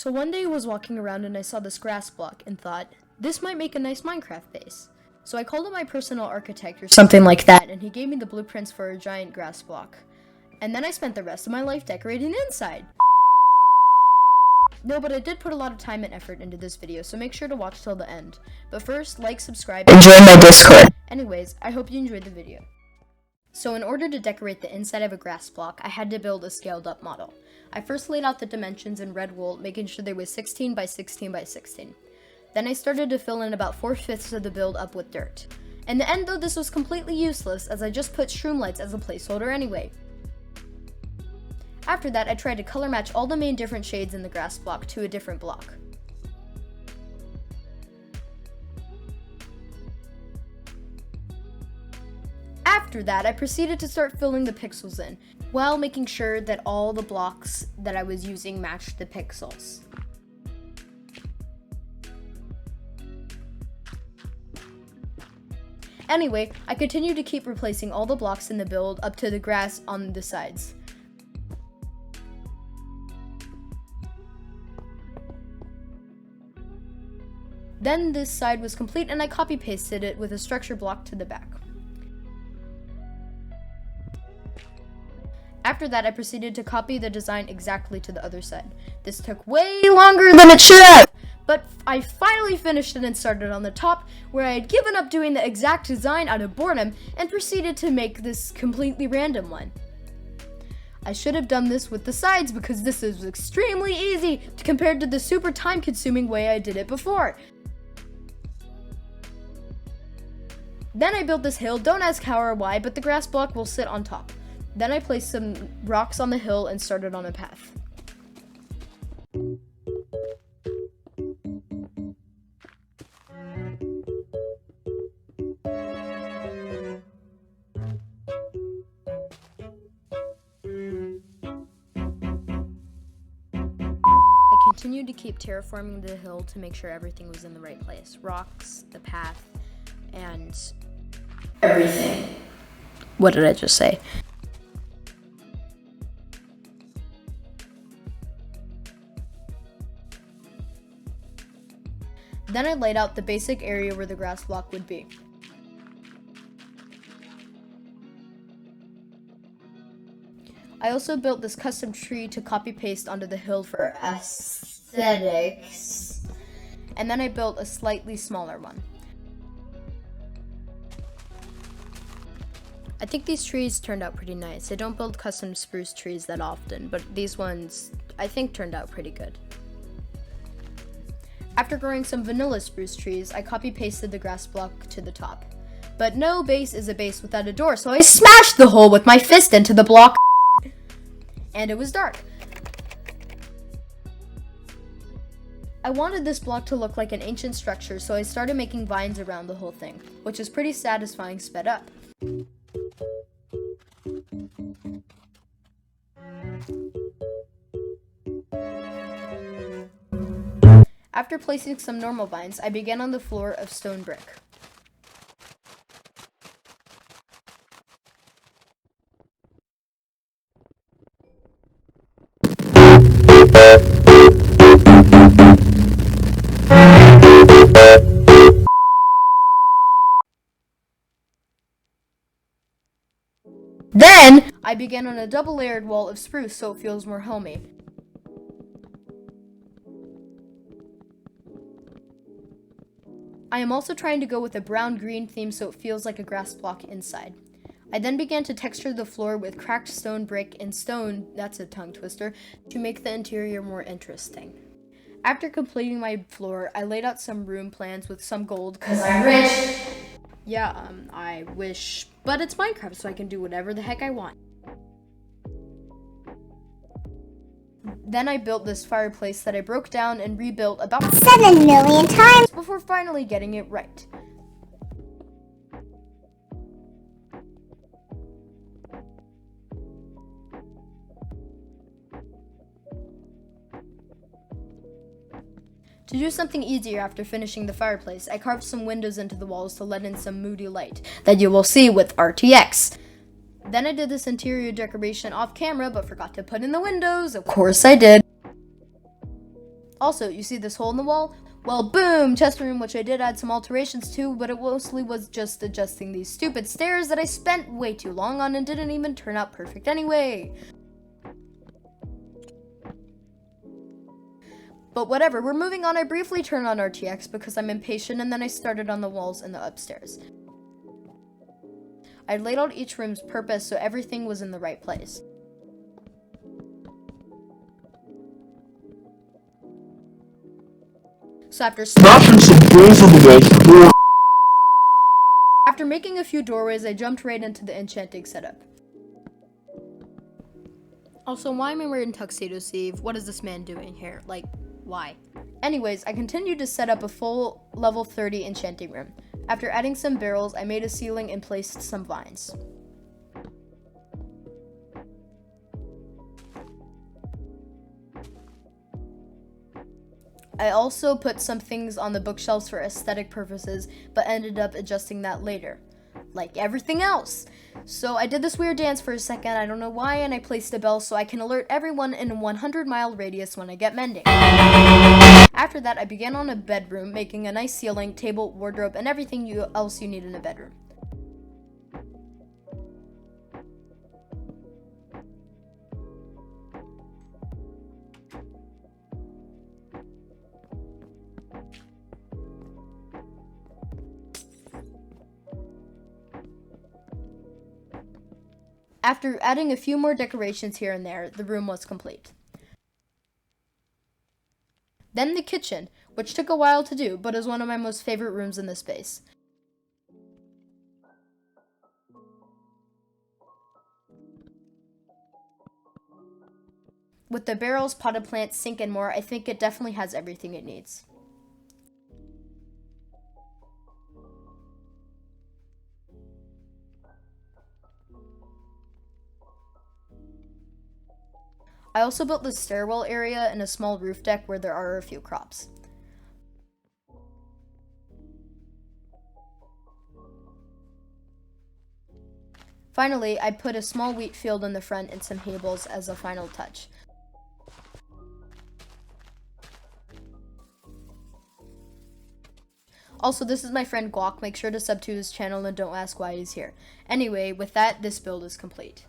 So one day I was walking around and I saw this grass block and thought, this might make a nice Minecraft base. So I called up my personal architect or something like that, and he gave me the blueprints for a giant grass block. And then I spent the rest of my life decorating the inside. No, but I did put a lot of time and effort into this video, so make sure to watch till the end. But first, like, subscribe, and join my Discord. Anyways, I hope you enjoyed the video. So in order to decorate the inside of a grass block, I had to build a scaled up model. I first laid out the dimensions in red wool, making sure they were 16 by 16 by 16. Then I started to fill in about 4/5 of the build up with dirt. In the end though, this was completely useless as I just put shroom lights as a placeholder anyway. After that, I tried to color match all the main different shades in the grass block to a different block. After that, I proceeded to start filling the pixels in, while making sure that all the blocks that I was using matched the pixels. Anyway, I continued to keep replacing all the blocks in the build up to the grass on the sides. Then this side was complete and I copy-pasted it with a structure block to the back. After that, I proceeded to copy the design exactly to the other side. This took way longer than it should have, but I finally finished it and started on the top, where I had given up doing the exact design out of boredom and proceeded to make this completely random one. I should have done this with the sides because this is extremely easy compared to the super time-consuming way I did it before. Then I built this hill, don't ask how or why, but the grass block will sit on top. Then I placed some rocks on the hill and started on a path. I continued to keep terraforming the hill to make sure everything was in the right place. Rocks, the path, and everything. What did I just say? Then I laid out the basic area where the grass block would be. I also built this custom tree to copy-paste onto the hill for aesthetics. And then I built a slightly smaller one. I think these trees turned out pretty nice. I don't build custom spruce trees that often, but these ones I think turned out pretty good. After growing some vanilla spruce trees, I copy-pasted the grass block to the top. But no base is a base without a door, so I smashed the hole with my fist into the block, and it was dark. I wanted this block to look like an ancient structure, so I started making vines around the whole thing, which is pretty satisfying sped up. After placing some normal vines, I began on the floor of stone brick. Then, I began on a double-layered wall of spruce so it feels more homey. I am also trying to go with a brown-green theme so it feels like a grass block inside. I then began to texture the floor with cracked stone brick and stone, that's a tongue twister, to make the interior more interesting. After completing my floor, I laid out some room plans with some gold, cause I'm rich! Yeah, I wish, but it's Minecraft so I can do whatever the heck I want. Then I built this fireplace that I broke down and rebuilt about 7 million times before finally getting it right. To do something easier after finishing the fireplace, I carved some windows into the walls to let in some moody light that you will see with RTX. Then I did this interior decoration off camera but forgot to put in the windows. Of course I did. Also, you see this hole in the wall? Well, boom, chest room, which I did add some alterations to, but it mostly was just adjusting these stupid stairs that I spent way too long on and didn't even turn out perfect anyway. But whatever, we're moving on. I briefly turned on RTX because I'm impatient, and then I started on the walls in the upstairs. I laid out each room's purpose so everything was in the right place. So after making a few doorways, I jumped right into the enchanting setup. Also, why am I wearing Tuxedo Steve? What is this man doing here? Like, why? Anyways, I continued to set up a full level 30 enchanting room. After adding some barrels, I made a ceiling and placed some vines. I also put some things on the bookshelves for aesthetic purposes, but ended up adjusting that later, like everything else. So I did this weird dance for a second, I don't know why, and I placed a bell so I can alert everyone in a 100-mile radius when I get mending. After that, I began on a bedroom, making a nice ceiling, table, wardrobe, and everything else you need in a bedroom. After adding a few more decorations here and there, the room was complete. Then the kitchen, which took a while to do, but is one of my most favorite rooms in this space. With the barrels, potted plants, sink, and more, I think it definitely has everything it needs. I also built the stairwell area and a small roof deck where there are a few crops. Finally, I put a small wheat field in the front and some hay bales as a final touch. Also, this is my friend Guac. Make sure to sub to his channel and don't ask why he's here. Anyway, with that, this build is complete.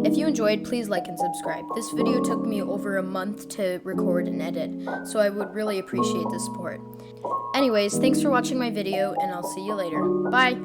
If you enjoyed, please like and subscribe. This video took me over a month to record and edit, so I would really appreciate the support. Anyways, thanks for watching my video, and I'll see you later. Bye!